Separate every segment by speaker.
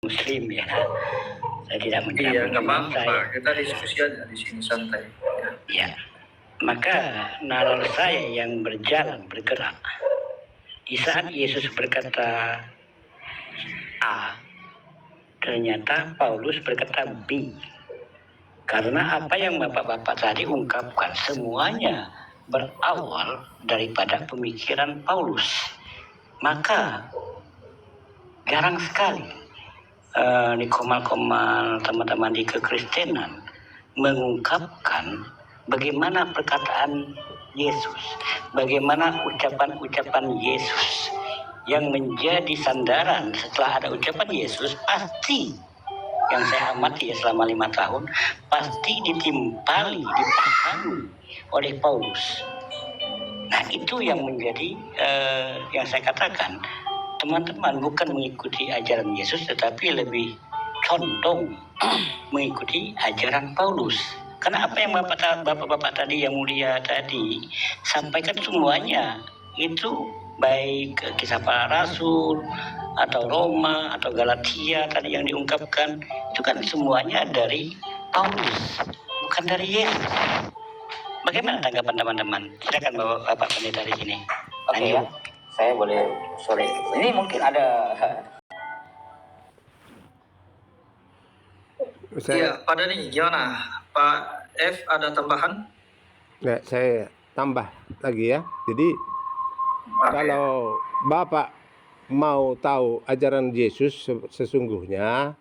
Speaker 1: Muslim ya. Saya tidak
Speaker 2: Iya, nggak
Speaker 1: menyerang
Speaker 2: apa-apa. Kita diskusi aja di sini santai.
Speaker 1: Ya. Maka nalar saya yang bergerak. Di saat Yesus berkata A, ternyata Paulus berkata B. Karena apa yang Bapak-Bapak tadi ungkapkan semuanya berawal daripada pemikiran Paulus. Maka jarang sekali di komal-komal teman-teman di kekristenan mengungkapkan bagaimana perkataan Yesus, bagaimana ucapan-ucapan Yesus yang menjadi sandaran. Setelah ada ucapan Yesus, pasti yang saya amati ya selama 5 tahun, pasti ditimpali, dipahami oleh Paulus. Nah, itu yang menjadi yang saya katakan, teman-teman bukan mengikuti ajaran Yesus, tetapi lebih condong mengikuti ajaran Paulus. Karena apa yang bapak-bapak tadi yang mulia tadi sampaikan semuanya itu, baik Kisah Para Rasul atau Roma atau Galatia tadi yang diungkapkan, itu kan semuanya dari Paulus, bukan dari Yesus. Bagaimana tanggapan teman-teman? Silakan Bapak Pendeta di sini.
Speaker 3: Oke ya, saya boleh sore. Ini mungkin ada.
Speaker 2: Iya, Pak Dani, gimana? Pak F ada tambahan?
Speaker 4: Ya, saya tambah lagi ya. Jadi kalau Bapak mau tahu ajaran Yesus sesungguhnya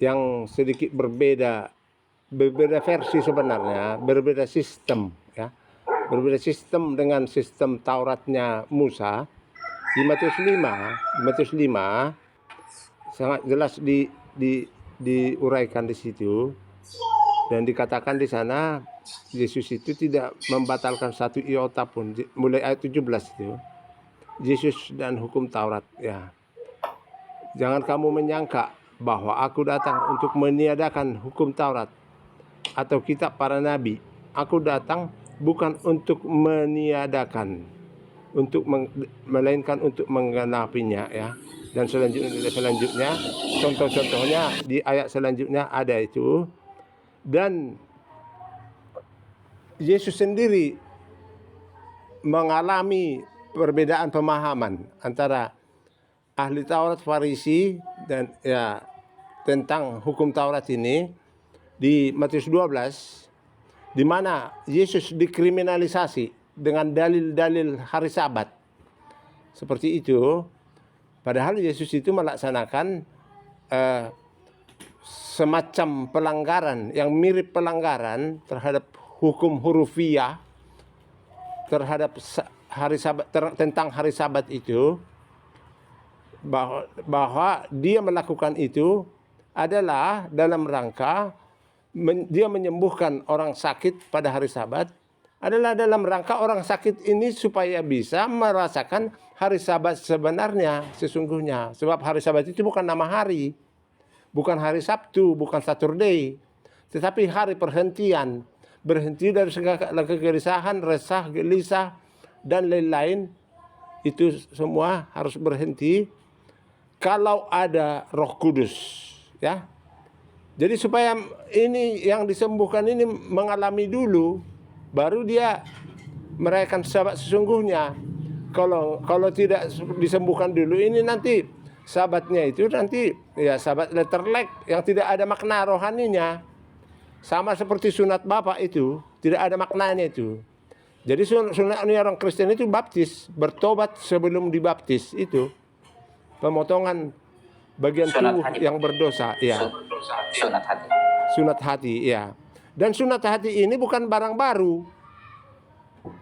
Speaker 4: yang sedikit berbeda versi sebenarnya, berbeda sistem ya. Berbeda sistem dengan sistem Tauratnya Musa. Di Matius 5 sangat jelas diuraikan di situ, dan dikatakan di sana Yesus itu tidak membatalkan satu iota pun. Mulai ayat 17 itu, Yesus dan hukum Taurat ya. Jangan kamu menyangka bahwa aku datang untuk meniadakan hukum Taurat atau kitab para nabi. Aku datang bukan untuk meniadakan, melainkan untuk menggenapinya ya. Dan selanjutnya contoh-contohnya di ayat selanjutnya ada itu. Dan Yesus sendiri mengalami perbedaan pemahaman antara ahli Taurat Farisi dan ya tentang hukum Taurat ini di Matius 12, di mana Yesus dikriminalisasi dengan dalil-dalil hari Sabat. Seperti itu, padahal Yesus itu melaksanakan semacam pelanggaran yang mirip pelanggaran terhadap hukum hurufiah terhadap hari Sabat, tentang hari Sabat itu, bahwa dia melakukan itu adalah dalam rangka dia menyembuhkan orang sakit pada hari Sabat, adalah dalam rangka orang sakit ini supaya bisa merasakan hari Sabat sebenarnya sesungguhnya. Sebab hari Sabat itu bukan nama hari, bukan hari Sabtu, bukan Saturday, tetapi hari perhentian. Berhenti dari segala kegelisahan, resah, gelisah, dan lain-lain. Itu semua harus berhenti kalau ada Roh Kudus ya. Jadi supaya ini yang disembuhkan ini mengalami dulu, baru dia merayakan Sabat sesungguhnya. Kalau tidak disembuhkan dulu, ini nanti Sabatnya itu nanti ya Sabat letterlek yang tidak ada makna rohaninya. Sama seperti sunat Bapak itu tidak ada maknanya itu. Jadi sunatnya orang Kristen itu baptis, bertobat sebelum dibaptis itu. Pemotongan bagian tubuh yang berdosa ya. Sunat hati ya. Dan sunat hati ini bukan barang baru.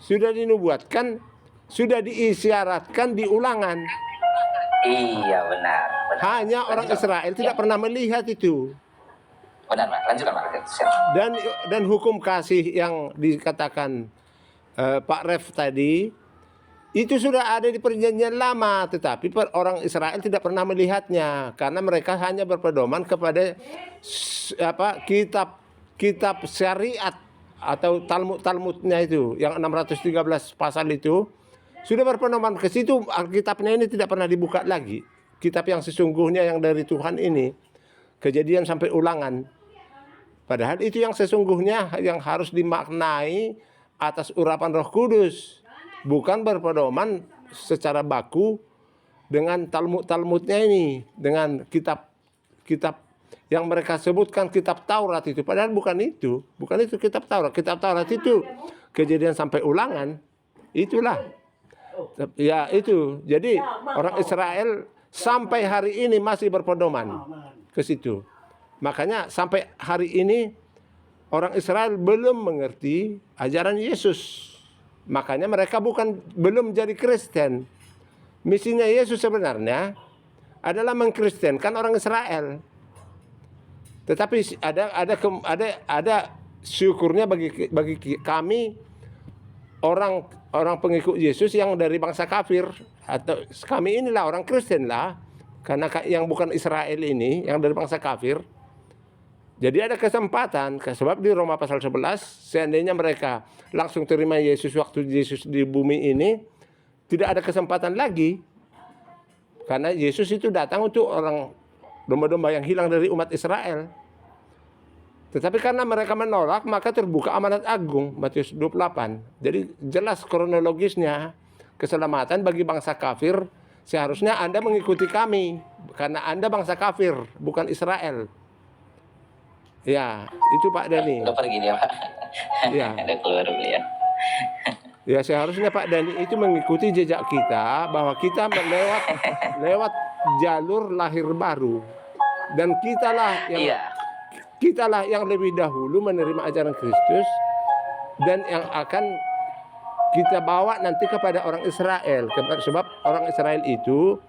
Speaker 4: Sudah dinubuatkan, sudah diisyaratkan di Ulangan.
Speaker 3: Iya benar.
Speaker 4: Hanya orang Israel tidak pernah melihat itu.
Speaker 3: Benar, lanjutkan Pak.
Speaker 4: Dan hukum kasih yang dikatakan Pak Ref tadi itu sudah ada di Perjanjian Lama, tetapi orang Israel tidak pernah melihatnya karena mereka hanya berpedoman kepada kitab syariat atau Talmudnya itu yang 613 pasal itu. Sudah berpedoman ke situ, Alkitabnya ini tidak pernah dibuka lagi. kitab yang sesungguhnya yang dari Tuhan ini, Kejadian sampai Ulangan. Padahal itu yang sesungguhnya yang harus dimaknai atas urapan Roh Kudus, bukan berpedoman secara baku dengan Talmud-Talmudnya ini, dengan kitab yang mereka sebutkan kitab Taurat itu. Padahal bukan itu kitab Taurat. Kitab Taurat itu Kejadian sampai Ulangan. Itulah. Ya itu. Jadi orang Israel sampai hari ini masih berpedoman ke situ. Makanya sampai hari ini orang Israel belum mengerti ajaran Yesus. Makanya mereka belum jadi Kristen. Misinya Yesus sebenarnya adalah mengkristenkan orang Israel. Tetapi ada syukurnya bagi kami orang pengikut Yesus yang dari bangsa kafir, atau kami inilah orang Kristen lah, karena yang bukan Israel ini yang dari bangsa kafir. Jadi ada kesempatan, sebab di Roma pasal 11 seandainya mereka langsung terima Yesus waktu Yesus di bumi ini, tidak ada kesempatan lagi, karena Yesus itu datang untuk orang domba-domba yang hilang dari umat Israel. Tetapi karena mereka menolak, maka terbuka amanat agung, Matius 28. Jadi jelas kronologisnya, keselamatan bagi bangsa kafir, seharusnya Anda mengikuti kami, karena Anda bangsa kafir, bukan Israel. Ya, itu Pak Dani.
Speaker 3: Udah pergi dia, Pak.
Speaker 4: Ya.
Speaker 3: Udah keluar beliau.
Speaker 4: Ya, seharusnya Pak Dani itu mengikuti jejak kita, bahwa kita lewat jalur lahir baru. Dan kitalah yang lebih dahulu menerima ajaran Kristus, dan yang akan kita bawa nanti kepada orang Israel. Sebab orang Israel itu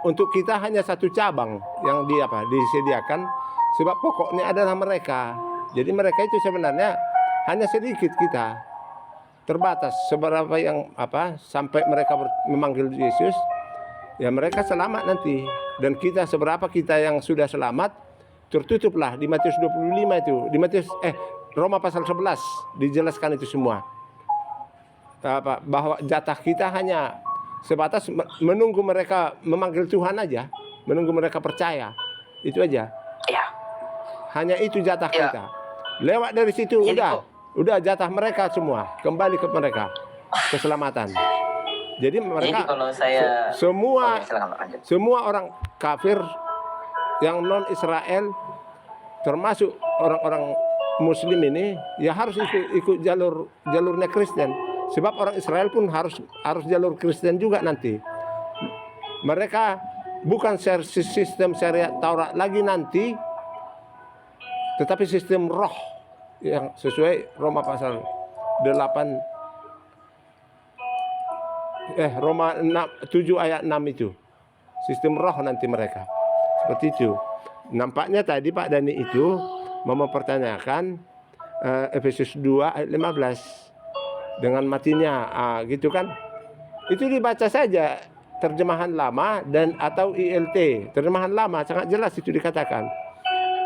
Speaker 4: untuk kita hanya satu cabang yang disediakan, sebab pokoknya adalah mereka. Jadi mereka itu sebenarnya hanya sedikit, kita terbatas. Seberapa yang sampai mereka memanggil Yesus, ya mereka selamat nanti. Dan kita, seberapa kita yang sudah selamat, tertutuplah di Matius 25 itu. Di Roma pasal 11 dijelaskan itu semua. Bahwa jatah kita hanya sebatas menunggu mereka memanggil Tuhan aja, menunggu mereka percaya. Itu aja.
Speaker 3: Ya.
Speaker 4: Hanya itu jatah kita. Lewat dari situ udah jatah mereka semua kembali ke mereka, keselamatan. Jadi mereka
Speaker 3: kalau saya
Speaker 4: semua orang kafir yang non Israel, termasuk orang-orang Muslim ini, ya harus ikut jalurnya Kristen. Sebab orang Israel pun harus jalur Kristen juga nanti. Mereka bukan sistem syariat Taurat lagi nanti, tetapi sistem roh yang sesuai Roma pasal 8 Roma 7 ayat 6 itu. Sistem roh nanti mereka. Seperti itu. Nampaknya tadi Pak Dani itu mempertanyakan Efesus 2 ayat 15 dengan matinya, gitu kan? Itu dibaca saja terjemahan lama dan atau ILT. Terjemahan lama sangat jelas itu dikatakan.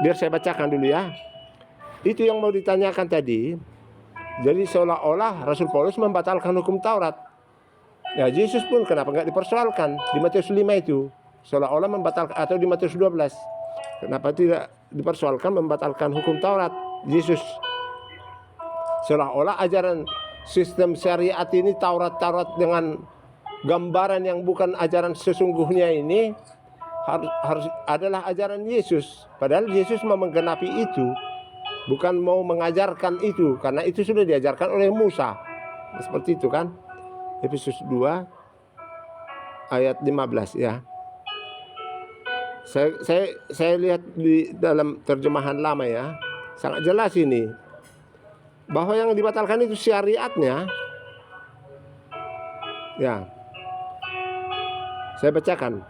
Speaker 4: Biar saya bacakan dulu ya. Itu yang mau ditanyakan tadi. Jadi seolah-olah Rasul Paulus membatalkan hukum Taurat. Ya, Yesus pun kenapa nggak dipersoalkan di Matius 5 itu? Seolah-olah membatalkan, atau di Matius 12. Kenapa tidak dipersoalkan membatalkan hukum Taurat? Yesus seolah-olah ajaran sistem syariat ini, Taurat dengan gambaran yang bukan ajaran sesungguhnya ini harus adalah ajaran Yesus. Padahal Yesus mau menggenapi itu, bukan mau mengajarkan itu, karena itu sudah diajarkan oleh Musa. Seperti itu kan? Efesus 2 ayat 15 ya. Saya lihat di dalam terjemahan lama ya, sangat jelas ini bahwa yang dibatalkan itu syariatnya. Ya. Saya bacakan.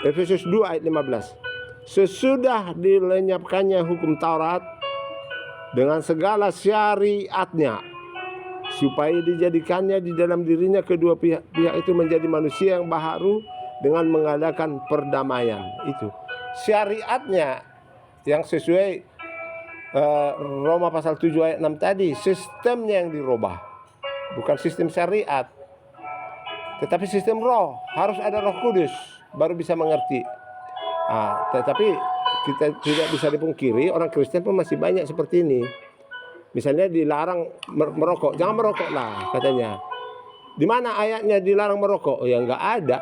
Speaker 4: Efesus 2 ayat 15. Sesudah dilenyapkannya hukum Taurat dengan segala syariatnya, supaya dijadikannya di dalam dirinya kedua pihak itu menjadi manusia yang baharu dengan mengadakan perdamaian. Itu syariatnya yang sesuai Roma pasal 7 ayat 6 tadi. Sistemnya yang dirubah, bukan sistem syariat. Tetapi sistem roh, harus ada Roh Kudus baru bisa mengerti. Tetapi kita tidak bisa dipungkiri orang Kristen pun masih banyak seperti ini. Misalnya dilarang merokok, jangan merokok lah katanya. Di mana ayatnya dilarang merokok? Ya nggak ada.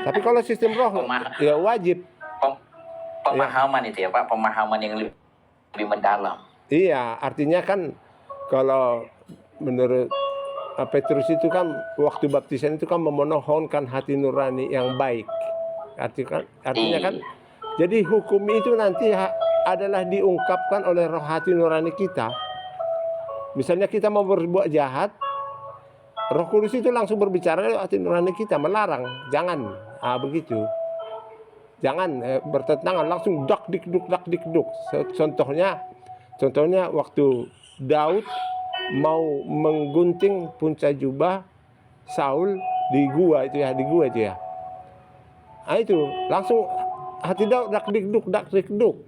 Speaker 4: Tapi kalau sistem roh ya wajib.
Speaker 3: Pemahaman itu ya Pak, pemahaman yang lebih mendalam.
Speaker 4: Iya, artinya kan kalau menurut Petrus itu kan waktu baptisan itu kan memohonkan hati nurani yang baik. Artinya kan jadi hukum itu nanti adalah diungkapkan oleh roh hati nurani kita. Misalnya kita mau berbuat jahat, Roh Kudus itu langsung berbicara lewat hati nurani kita, melarang, jangan, begitu. Jangan bertentangan, langsung dak dikduk. Contohnya waktu Daud mau menggunting punca jubah Saul di gua itu ya. Itu langsung hati Daud dak dikduk.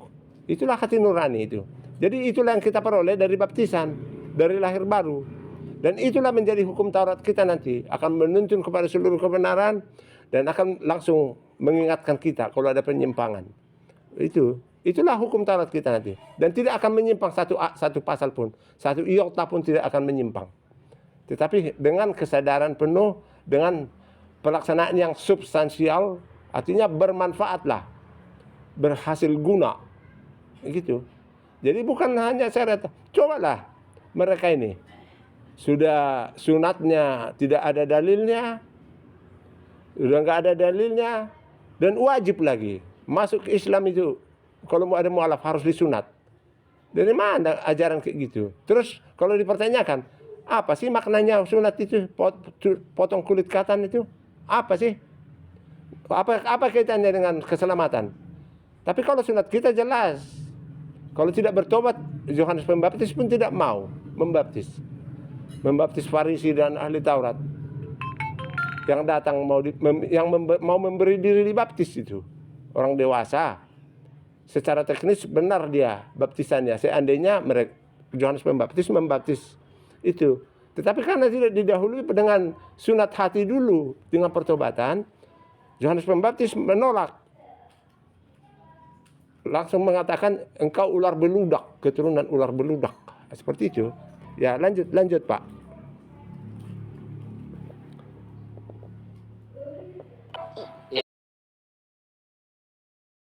Speaker 4: Itulah hati nurani itu. Jadi itulah yang kita peroleh dari baptisan, dari lahir baru. Dan itulah menjadi hukum Taurat kita nanti, akan menuntun kepada seluruh kebenaran dan akan langsung mengingatkan kita kalau ada penyimpangan. Itulah hukum Taurat kita nanti. Dan tidak akan menyimpang satu pasal pun, satu iota pun tidak akan menyimpang. Tetapi dengan kesadaran penuh, dengan pelaksanaan yang substansial, artinya bermanfaatlah, berhasil guna. Gitu. Jadi bukan hanya syarat, cobalah mereka ini. Sudah sunatnya tidak ada dalilnya, sudah nggak ada dalilnya, dan wajib lagi masuk ke Islam itu kalau mau ada mualaf harus disunat. Dari mana ajaran kayak gitu? Terus kalau dipertanyakan, apa sih maknanya sunat itu, potong kulit katan itu? Apa sih? Apa kaitannya dengan keselamatan? Tapi kalau sunat kita jelas. Kalau tidak bertobat, Yohanes Pembaptis pun tidak mau membaptis Farisi dan ahli Taurat yang datang mau memberi diri dibaptis itu orang dewasa. Secara teknis benar dia baptisannya, seandainya mereka Yohanes Pembaptis membaptis itu. Tetapi karena tidak didahului dengan sunat hati dulu dengan pertobatan, Yohanes Pembaptis menolak. Langsung mengatakan engkau ular beludak, keturunan ular beludak. Seperti itu. Ya, lanjut Pak.